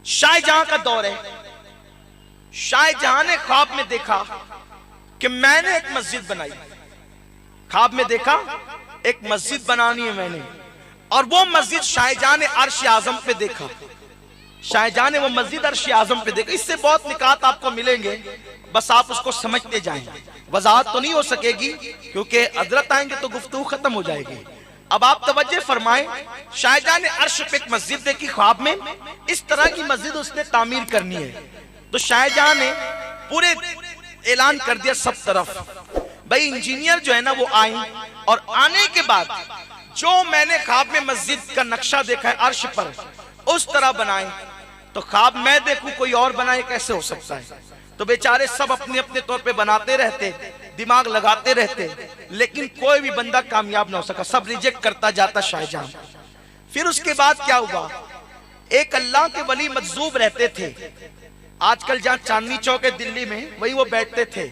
शाहजहां का दौर है। शाहजहां ने ख्वाब में देखा कि मैंने एक मस्जिद बनाई। ख्वाब में देखा एक मस्जिद बनानी है मैंने, और वो मस्जिद शाहजहां ने अर्श आजम पे देखा। शाहजहां ने वो मस्जिद अर्श आजम पे देखा। इससे बहुत निकात आपको मिलेंगे, बस आप उसको समझते जाएं। वजाहत तो नहीं हो सकेगी क्योंकि हजरत आएंगे तो गुफ्तगू खत्म हो जाएगी। अब आप तवज्जो फरमाएं। शाहजहां ने अर्श पे एक मस्जिद देखी ख्वाब में, इस तरह की मस्जिद उसने तामीर करनी है। तो शाहजहां ने पूरे ऐलान कर दिया सब तरफ, भाई इंजीनियर जो है ना वो आए, और आने के बाद जो मैंने ख्वाब में मस्जिद का नक्शा देखा है अर्श पर उस तरह बनाए। तो ख्वाब मैं देखूं कोई और बनाए कैसे हो सकता है। तो बेचारे सब अपने अपने तौर पे बनाते रहते, दिमाग लगाते रहते, लेकिन कोई भी बंदा कामयाब ना हो सका, सब रिजेक्ट करता जाता शाहजहां। फिर उसके बाद क्या हुआ, एक अल्लाह के वली मजजूब रहते थे, आजकल जहां चांदनी चौक है दिल्ली में वही वो बैठते थे।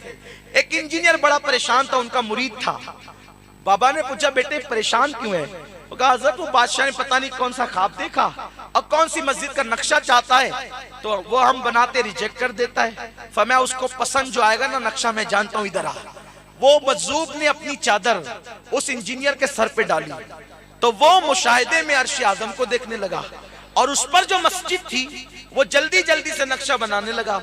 एक इंजीनियर बड़ा परेशान था, उनका मुरीद था। बाबा ने पूछा बेटे परेशान क्यों है? वो कहा हज़रत वो बादशाह ने पता नहीं कौन सा ख्वाब देखा और कौन सी मस्जिद का नक्शा चाहता है, तो वो हम बनाते रिजेक्ट कर देता है। फरमाया उसको पसंद जो आएगा ना नक्शा मैं जानता हूं, इधर आ। वो मजजूब ने अपनी चादर उस इंजीनियर के सर पे डाली, तो वो मुशाहिदे में अर्श आजम को देखने लगा, और उस पर जो मस्जिद थी वो जल्दी जल्दी से नक्शा बनाने लगा।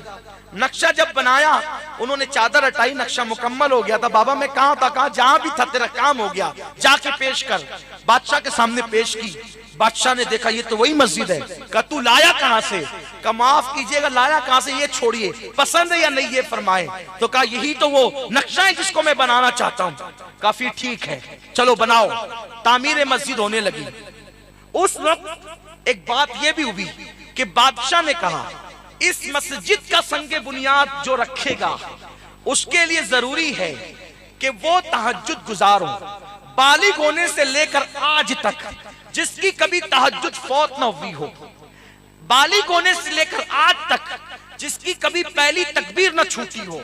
नक्शा जब बनाया उन्होंने चादर हटाई, नक्शा मुकम्मल हो गया था। बाबा मैं कहाँ था? कहा जहां भी था तेरा काम हो गया, जाके पेश कर। बादशाह के सामने पेश की। बादशाह ने देखा ये तो वही मस्जिद है। कहा तू लाया कहां से? कहा माफ कीजिएगा लाया कहां से, ये छोड़िए, पसंद है या नहीं ये फरमाए। तो कहा यही तो वो नक्शा है जिसको मैं बनाना चाहता हूँ। काफी ठीक है चलो बनाओ। तामीर मस्जिद होने लगी। उस वक्त एक बात यह भी हुई कि बादशाह ने कहा इस मस्जिद का संगे बुनियाद जो रखेगा उसके लिए जरूरी है कि वो तहज्जुद गुजार हो। बालिग होने से लेकर आज तक जिसकी कभी तहज्जुद फौत न हुई हो, बालिग होने से लेकर आज तक जिसकी कभी पहली तकबीर न छूटी हो,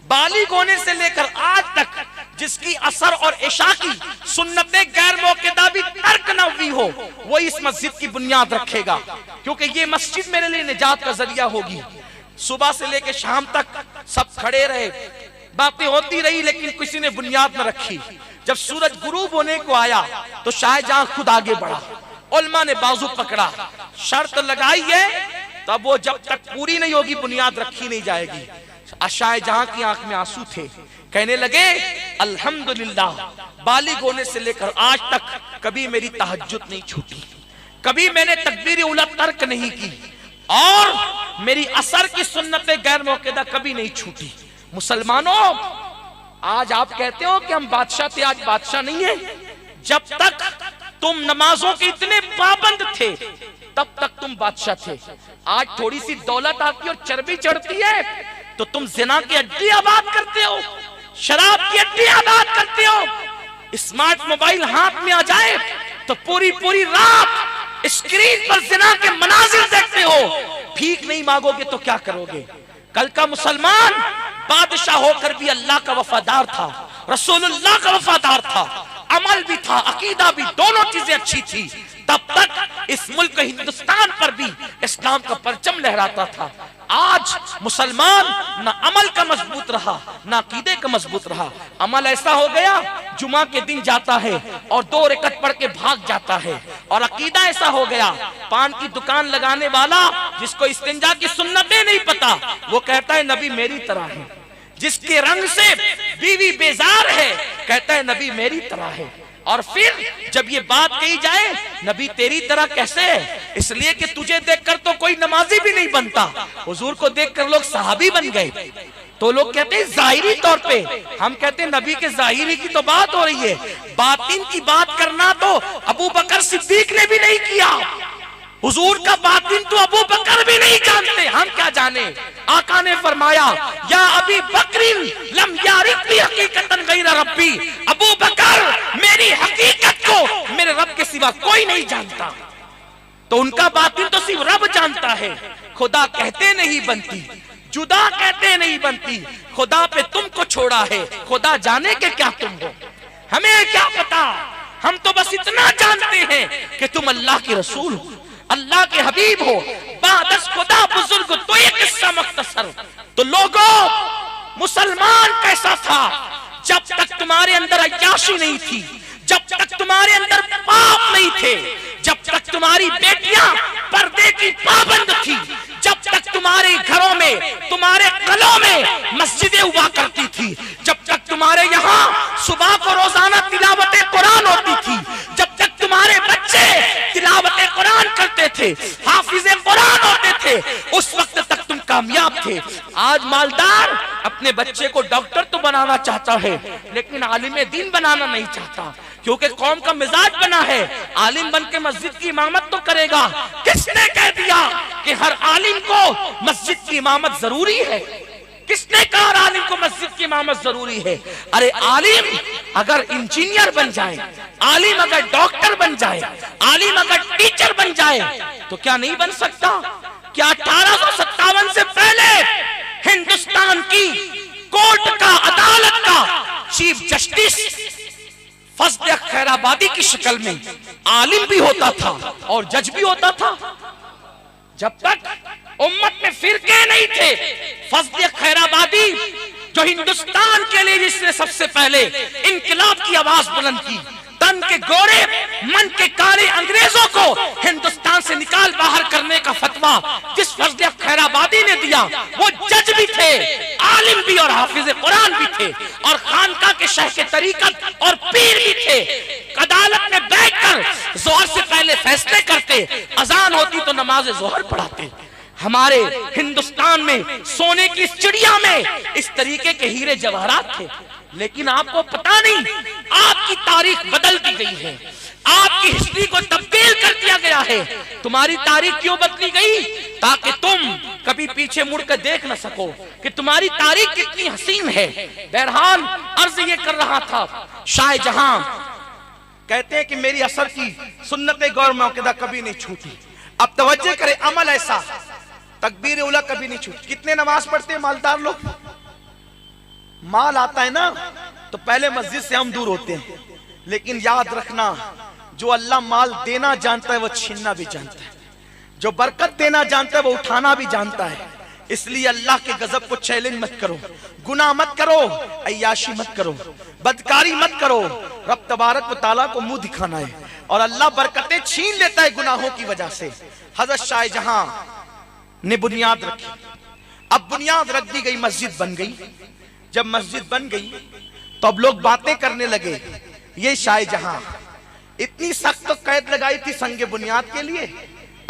बालिग होने से लेकर आज तक जिसकी असर और इशा की सुन्नतें गैर मौक़िदा भी तर्क न हुई हो, वो इस मस्जिद की बुनियाद रखेगा, क्योंकि ये मस्जिद मेरे लिए निजात का जरिया होगी। सुबह से लेकर शाम तक सब खड़े रहे, बातें होती रही, लेकिन किसी ने बुनियाद न रखी। जब सूरज गुरूब होने को आया तो शाहजहां खुद आगे बढ़ा, उलमा ने बाजू पकड़ा, शर्त लगाई है तब वो जब तक पूरी नहीं होगी बुनियाद रखी नहीं जाएगी। शाहजहां की आंख में आंसू थे, कहने लगे अल्हम्दुलिल्लाह बालिग होने से लेकर आज तक कभी मेरी तहज्जुद नहीं छूटी, कभी मैंने तकबीर उला तर्क नहीं की, और मेरी असर की सुन्नतें गैर मौक़िदा कभी नहीं छूटी। मुसलमानों आज आप कहते हो कि हम बादशाह थे, आज बादशाह नहीं है। जब तक तुम नमाजों के इतने पाबंद थे तब तक तुम बादशाह थे। आज थोड़ी सी दौलत आती और चर्बी चढ़ती है तो तुम जिना की अड्डी आबाद करते हो, शराब की अड्डी आबाद करते हो। स्मार्ट मोबाइल हाथ में आ जाए तो पूरी पूरी रात स्क्रीन पर जिना के मनाजिर देखते हो। भीख नहीं मांगोगे तो क्या करोगे? कल का मुसलमान बादशाह होकर भी अल्लाह का वफादार था, रसूलुल्लाह का वफादार था, अमल भी था, अकीदा भी, दोनों चीजें अच्छी थी। तब तक इस मुल्क हिंदुस्तान पर भी इस्लाम का परचम लहराता था। आज मुसलमान ना अमल का मजबूत रहा ना अकीदे का मजबूत रहा। अमल ऐसा हो गया जुमा के दिन जाता है और 2 रकअत पढ़ के भाग जाता है, और अकीदा ऐसा हो गया पान की दुकान लगाने वाला जिसको इस्तिंजा की सुन्नतें नहीं पता वो कहता है नबी मेरी तरह है, जिसके रंग से बीवी बेजार है कहता है नबी मेरी तरह है। और फिर जब ये बात कही जाए नबी तेरी तरह कैसे है, इसलिए कि तुझे देखकर तो कोई नमाजी भी नहीं बनता, हुजूर को देखकर लोग सहाबी बन गए। तो लोग कहते हैं जाहिरी तौर पे, हम कहते हैं नबी के जाहिरी की तो बात हो रही है, बातिन की बात करना तो अबू बकर सिद्दीक ने भी नहीं किया। हुजूर का बातिन तो अबू बकर भी नहीं जानते, हम क्या जाने। आका ने फरमाया या अबी बकरिन लम यारिफनी हकीकतन गैर रब्बी, अबू बकर मेरी हकीकत को मेरे रब के सिवा कोई नहीं जानता। तो उनका बातिन तो सिर्फ रब जानता है। खुदा कहते नहीं बनती, जुदा कहते नहीं बनती, खुदा पे तुमको छोड़ा है, खुदा जाने के क्या तुम हो, हमें क्या पता। हम तो बस इतना जानते हैं कि तुम अल्लाह के रसूल हो, अल्लाह के हबीब हो, दस खुदा बुजुर्ग तो ये किस्सा मुख्तसर। तो लोगों, मुसलमान कैसा था? जब तक तुम्हारे अंदर अय्याशी नहीं थी, जब तक तुम्हारे अंदर पाप नहीं थे, जब तक तुम्हारी बेटियां पर्दे की पाबंद थी, जब तक तुम्हारे घरों में, तुम्हारे कलों में मस्जिदें हुआ करती थी, जब तक तुम्हारे यहाँ सुबह को रोजाना तिलावत कुरान होती थी, जब तक तुम्हारे बच्चे तिलावत कुरान करते थे, हाफिज़े कुरान होते थे, उस वक्त तक तुम कामयाब थे। आज मालदार अपने बच्चे को डॉक्टर तो बनाना चाहता है, लेकिन आलिम दीन बनाना नहीं चाहता, क्योंकि कौम का मिजाज बना है आलिम बन के मस्जिद की इमामत तो करेगा। किसने कह दिया कि हर आलिम को मस्जिद की इमामत जरूरी है? किसने कहा आलिम को मस्जिद की इमामत जरूरी है? अरे आलिम अगर इंजीनियर बन जाए, आलिम अगर डॉक्टर बन जाए, आलिम अगर टीचर बन जाए, तो क्या नहीं बन सकता? क्या 1857 से पहले हिंदुस्तान की कोर्ट का, अदालत का चीफ जस्टिस फजल खैराबादी की शक्ल में आलिम भी होता था और जज भी होता था? जब तक उम्मत में फिरके नहीं थे, फजल खैराबादी जो हिंदुस्तान के लिए जिसने सबसे पहले इनकलाब की आवाज बुलंद की, तन के गोरे मन के काले अंग्रेजों को हिंदुस्तान से निकाल बाहर करने का फतवा जिस फजल खैराबादी ने दिया, वो जज भी थे, आलिम भी और हाफिज कुरान भी थे, और खानका के शेख के तरीकत और पीर भी थे। अदालत में बैठकर जोहर से पहले फैसले करते, अजान होती तो नमाज जोहर पढ़ाते। हमारे हिंदुस्तान में सोने की चिड़िया में इस तरीके के हीरे जवाहरात थे, लेकिन आपको पता नहीं, आपकी तारीख बदल दी गई है, आपकी हिस्ट्री को तब्दील कर दिया गया है। तुम्हारी तारीख क्यों बदली गई? ताकि तुम कभी पीछे मुड़कर देख न सको कि तुम्हारी तारीख कितनी हसीन है। बहरहाल अर्ज ये कर रहा था, शाहजहां कहते हैं कि मेरी असर की सुन्नत गौर मौक़िदा कभी नहीं छूटी। अब तवज्जो करे, अमल ऐसा, तकबीर उला कभी नहीं छूटी। कितने नमाज पढ़ते हैं मालदार लोग? माल आता है ना तो पहले मस्जिद से हम दूर होते हैं, लेकिन याद रखना, जो अल्लाह माल देना जानता है वो छीनना भी जानता है, जो बरकत देना जानता है वो उठाना भी जानता है। इसलिए अल्लाह के गजब को चैलेंज मत करो, गुनाह मत करो, अय्याशी मत करो, बदकारी मत करो। रब तबारक व तआला को मुंह दिखाना है, और अल्लाह बरकतें छीन लेता है गुनाहों की वजह से। हजरत शाहजहां ने बुनियाद रखी, अब बुनियाद रख दी गई, मस्जिद बन गई। जब मस्जिद बन गई तो अब लोग बातें करने लगे, ये शाहजहां इतनी सख्त कैद लगाई थी संगे बुनियाद के लिए,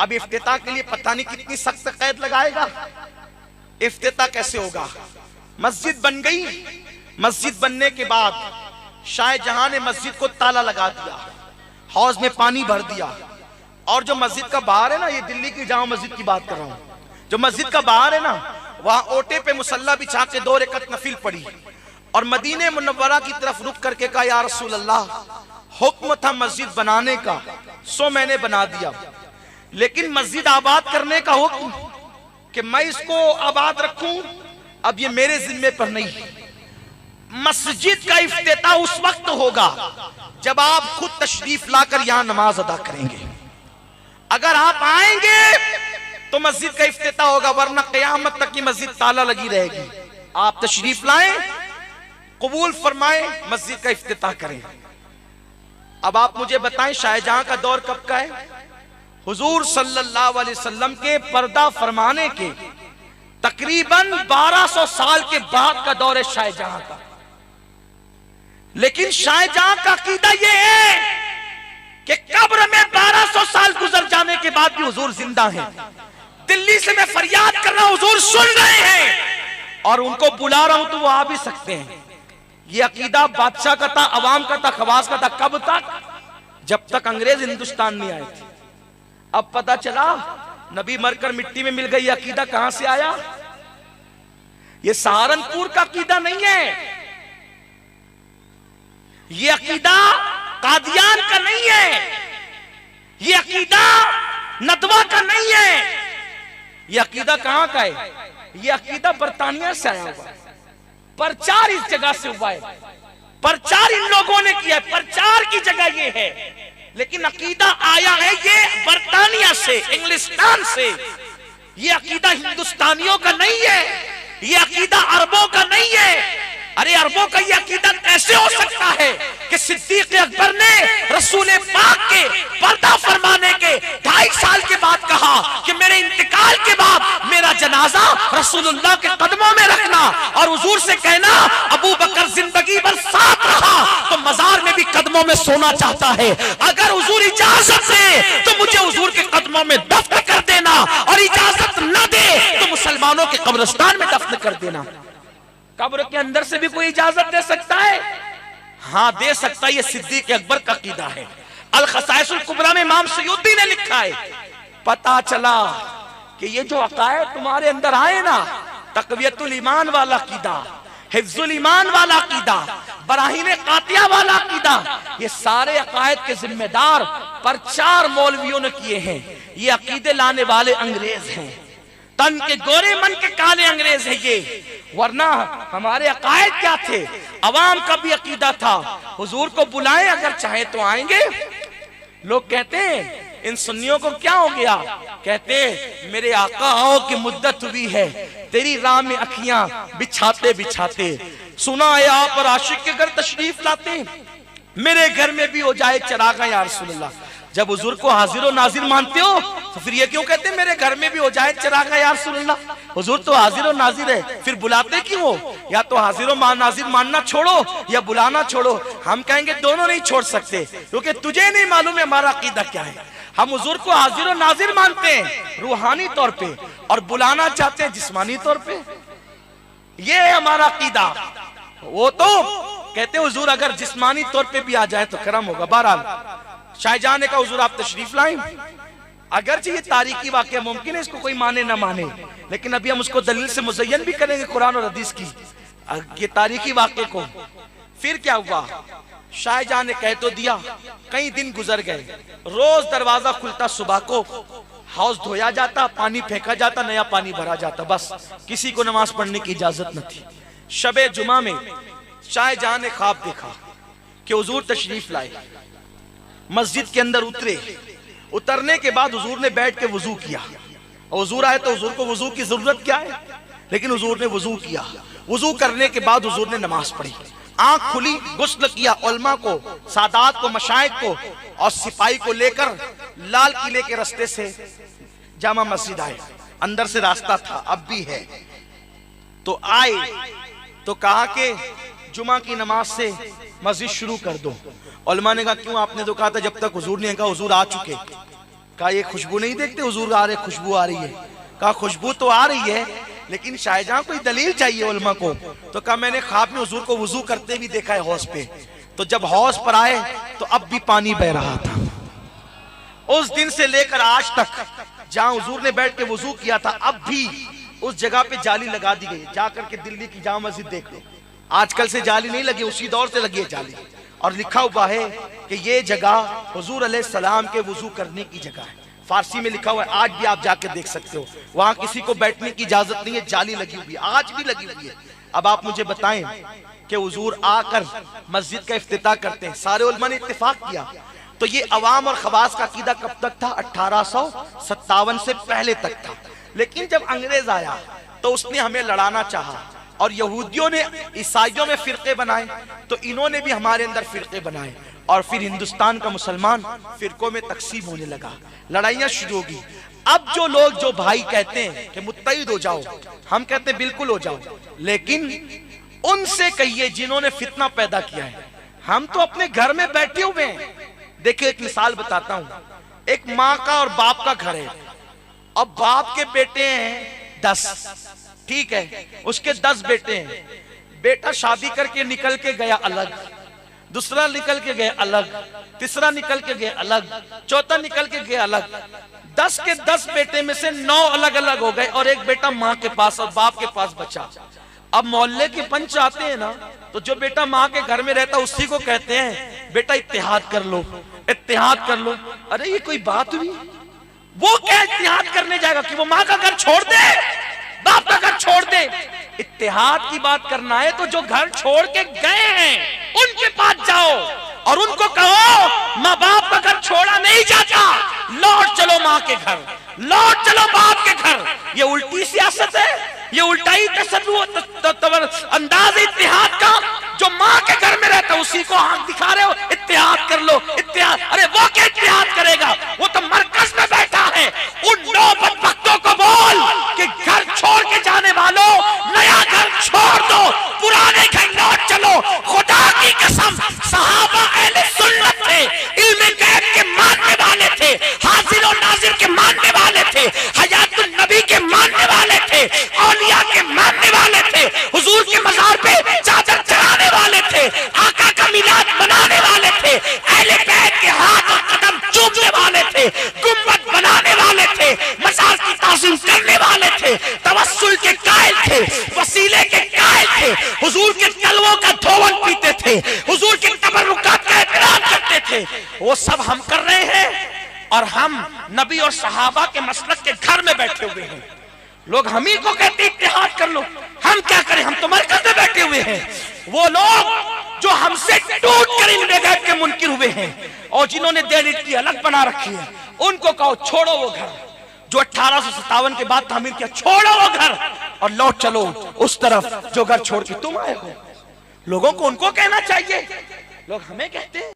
अब इफ्तिताह के लिए पता नहीं कितनी सख्त कैद लगाएगा। इफ्तिताह कैसे होगा? मस्जिद बन गई। मस्जिद बनने के बाद शाहजहां ने मस्जिद को ताला लगा दिया, हौज में पानी भर दिया, और जो मस्जिद का बाहर है ना, ये दिल्ली की जामा मस्जिद की बात कर रहा हूं, जो मस्जिद का बाहर है ना, वहां ओटे पे मुसल्ला बिछा के 2 रकअत नफिल पड़ी, और मदीने मुनव्वरा की तरफ रुक करके कहा, या रसूल अल्लाह, हुक्म था मस्जिद बनाने का, सो मैंने बना दिया, लेकिन मस्जिद आबाद करने का हुक्म कि मैं इसको आबाद रखूं, अब ये मेरे जिम्मे पर नहीं। मस्जिद का इफ्तिताह उस वक्त होगा जब आप खुद तशरीफ लाकर यहां नमाज अदा करेंगे। अगर आप आएंगे तो मस्जिद का इफ्तिताह होगा, वरना क़यामत तक की मस्जिद ताला लगी रहेगी। आप तशरीफ लाएं, कबूल फरमाएं, मस्जिद का इफ्तिताह करें। अब आप मुझे बताएं, शाहजहां का दौर कब का है? हुजूर सल्लल्लाहु अलैहि वसल्लम के पर्दा फरमाने के तकरीबन 1200 साल के बाद का दौर है शाहजहां का। लेकिन शाहजहां का अकीदा यह है कि कब्र में 1200 साल गुजर जाने के बाद भी हुजूर जिंदा हैं। दिल्ली से मैं फरियाद कर रहा हूं, हुजूर सुन रहे हैं, और उनको बुला रहा हूं तो वो आ भी सकते हैं। ये अकीदा बादशाह का था, अवाम का था, खवास का था। कब तक? जब तक अंग्रेज हिंदुस्तान नहीं आए थे। अब पता चला नबी मरकर मिट्टी में मिल गई। अकीदा कहां से आया? ये सहारनपुर का अकीदा नहीं है, ये अकीदा कादियान का नहीं है, ये अकीदा नदवा का नहीं है। ये अकीदा कहां का है? ये अकीदा बरतानिया से आया हुआ है। प्रचार इस जगह से हुआ है, प्रचार इन लोगों ने किया, प्रचार की जगह ये है, लेकिन अकीदा आया है ये बरतानिया से, इंग्लिस्तान से। ये अकीदा हिंदुस्तानियों का नहीं है, ये अकीदा अरबों का नहीं है। अरे अरबों का ये अकीदा कैसे हो सकता है कि सिद्दीक अकबर ने रसूल पाक के पर्दा फरमाने के 2.5 साल के बाद कहा कि मेरे इंतकाल के बाद मेरा जनाजा रसूलुल्लाह के कदमों में रखना, और हुजूर से कहना अबू बकर जिंदगी भर साथ रहा तो मजार में भी कदमों में सोना चाहता है, अगर हुजूर इजाजत दे तो मुझे हुजूर के कदमों में दफन कर देना, और इजाजत न दे तो मुसलमानों के कब्रिस्तान में दफन कर देना। कब्र के अंदर से भी कोई इजाजत दे सकता है? हाँ दे सकता है। ये सिद्दीक अकबर का कीदा है। अल खसाइसुल कुबरा में इमाम सयूती ने लिखा है, पता चला कि ये जो अकायद तुम्हारे अंदर आए ना, तकवियतुल ईमान वाला कीदा, हिफ्जुल ईमान वाला कीदा, बराहीन कातिया वाला कीदा, ये सारे अकायद के जिम्मेदार प्रचार मौलवियों ने किए हैं। ये अकीदे लाने वाले अंग्रेज हैं, तन के गोरे मन के काले अंग्रेज है ये, वरना हमारे अकायद क्या थे? अवाम का भी अकीदा था, हुजूर को बुलाएं अगर चाहे तो आएंगे। लोग कहते हैं इन सुन्नियों को क्या हो गया? कहते मेरे आका आओ की मुद्दत हुई है, तेरी राह में अखियां बिछाते बिछाते, सुना है आप और आशिक के घर तशरीफ लाते, मेरे घर में भी हो जाए चरागा या रसूलल्लाह। जब हुजूर को हाजिर और नाजिर मानते हो तो फिर ये क्यों कहते मेरे घर में भी हो जाए चरागा या रसूलल्लाह? हुजूर तो हाजिर और नाजिर है, फिर बुलाते क्यों हो? या तो हाजिर और नाजिर मानना छोड़ो या बुलाना छोड़ो। हम कहेंगे दोनों नहीं छोड़ सकते, क्योंकि तुझे नहीं मालूम है हमारा अकीदा क्या है। हम हुजूर को हाजिर और नाजिर मानते हैं रूहानी तौर पे, और बुलाना चाहते हैं जिस्मानी तौर पे। ये है हमारा अकीदा। वो तो कहते हुजूर अगर जिस्मानी तौर पे भी आ जाए तो करम होगा। बहरहाल शाहजहां ने कहा हुजूर आप तशरीफ लाएं। अगरचे ये तारीखी वाकया मुमकिन है इसको कोई माने ना माने, लेकिन अभी हम उसको दलील से मुज़य्यन भी करेंगे कुरान और हदीस की ये तारीखी वाकये को। फिर क्या हुआ? शाहजहां ने कह तो दिया, कई दिन गुजर गए, रोज दरवाजा खुलता, सुबह को हाउस धोया जाता, पानी फेंका जाता, नया पानी भरा जाता, बस किसी को नमाज पढ़ने की इजाजत न थी। शबे जुमा में शाहजहां ने ख्वाब देखा कि हुजूर तशरीफ लाए, मस्जिद के अंदर उतरे, उतरने के बाद हुजूर ने बैठ के वजू किया, और हुजूर आए तो हुजूर को वजू की जरूरत क्या है, लेकिन हुजूर ने वजू किया। वजू करने के बाद हुजूर ने नमाज पढ़ी, आंख खुली, गुस्ल किया, उलमा को, सादात को, मशाइख को और सिपाही को लेकर लाल किले के रास्ते से जामा मस्जिद आए। अंदर से रास्ता था, अब भी है। तो आए तो कहा कि जुमा की नमाज से मस्जिद शुरू कर दो। उलमा ने कहा क्यों? आपने तो कहा था जब तक हुजूर ने कहा हुजूर आ चुके। कहा ये खुशबू नहीं देखते हुजूर आ रहे, खुशबू आ रही है। कहा खुशबू तो आ रही है, लेकिन शाहजहां कोई दलील चाहिए उलमा को। तो कहा मैंने ख्वाब में हुजूर को वजू करते भी देखा है हौज पे। तो जब हौज पर आए तो अब भी पानी बह रहा था। उस दिन से लेकर आज तक जहां हुजूर ने बैठ के वजू किया था, अब भी उस जगह पे जाली लगा दी गई। जाकर के दिल्ली की जामा मस्जिद देख लो, आजकल से जाली नहीं लगी, उसी दौर से लगी है जाली, और लिखा हुआ है कि ये जगह हुजूर अलैहिस्सलाम के वजू करने की जगह है। फारसी में लिखा हुआ है, आज भी आप जाकर देख सकते हो। वहां किसी को बैठने की इजाजत नहीं है, जाली लगी हुई है, आज भी लगी हुई है। अब आप मुझे बताएं कि हुजूर आकर मस्जिद का इफ्तिताह करते हैं, सारे उलमा ने इत्तेफाक किया। तो ये अवाम और खवास का अकीदा कब तक था? 1857 से पहले तक था। लेकिन जब अंग्रेज आया तो उसने हमें लड़ाना चाहा, और यहूदियों ने ईसाइयों में फिरके बनाए, तो इन्होंने भी हमारे अंदर फिरके बनाए, और फिर हिंदुस्तान का मुसलमान फिरकों में तकसीम होने लगा, लड़ाइयां शुरू होगी। अब जो लोग जो भाई कहते हैं कि मुत्तहिद हो जाओ, हम कहते हैं बिल्कुल हो जाओ, लेकिन उनसे कहिए जिन्होंने फितना पैदा किया है। हम तो अपने घर में बैठे हुए हैं। देखिए एक मिसाल बताता हूं, एक माँ का और बाप का घर है, अब बाप के बेटे हैं 10, ठीक है, उसके 10 बेटे हैं। बेटा शादी करके निकल के गया अलग, दूसरा निकल के गया अलग, तीसरा निकल के गया अलग, चौथा निकल के गया अलग। 10 के 10 बेटे में से 9 अलग अलग हो गए, और एक बेटा माँ के पास और बाप के पास बचा। अब मोहल्ले के पंच आते हैं ना, तो जो बेटा माँ के घर में रहता उसी को कहते हैं बेटा इत्तेहाद कर लो, इत्तेहाद कर लो। अरे ये कोई बात हुई? वो क्या इत्तेहाद करने जाएगा कि वो माँ का घर छोड़ दे, बाप का घर छोड़ दे? इत्तेहाद की बात करना है तो जो घर छोड़ के गए हैं उनके पास जाओ, और उनको कहो माँ बाप का घर छोड़ा नहीं जाता, लौट चलो माँ के घर, लौट चलो बाप के घर। ये उल्टी सियासत है, ये उल्टा ही अंदाज इत्तेहाद का। जो माँ के घर में रहता उसी को हाथ दिखा रहे हो, इत्तेहाद कर लो, इत्तेहाद। अरे वो क्या इत्तेहाद करेगा, वो तो मरकज में बैठा है। उन 9 बदबख्तों को बोल कि घर छोड़ के जाने वालों, नया घर छोड़ दो, पुराने घर लौट चलो। खुदा की कसम, सहाबा अहले सुन्नत थे, इल्म गैब के मानने वाले थे, हाजिर और नाजिर के मानने वाले थे, हयातुन नबी के मानने वाले थे, औलिया के मानने वाले थे, हुजूर के मजार पे चादर चढ़ाने वाले थे, आका का मिलाद मनाने वाले थे, अहले बैत के हाथ और कदम चूमने वाले थे, गुम्बद बनाने वाले थे, मजार की ताज़ीम करने वाले थे, तवस्सुल के कायल थे, वसीले के कायल थे, हुजूर के तलवों का धोवन पीते थे, हुजूर के तबर्रुकात का एहतराम करते थे। वो सब हम कर रहे हैं और हम नबी और सहाबा के मसलक के घर में बैठे हुए हैं। लोग हम ही को कहते इत्तेहाद कर लो, हम क्या करें, हम तो मरकज में बैठे हुए हैं। वो लोग जो हमसे टूट कर इन बेगैर के मुनकिर हुए हैं और जिन्होंने डेढ़ की अलग बना रखी है, उनको कहो छोड़ो वो घर जो 1857 के बाद तामीर किया, छोड़ो वो घर और लौट चलो उस तरफ जो घर छोड़ के तुम आए हो। लोगों को उनको कहना चाहिए, लोग हमें कहते हैं।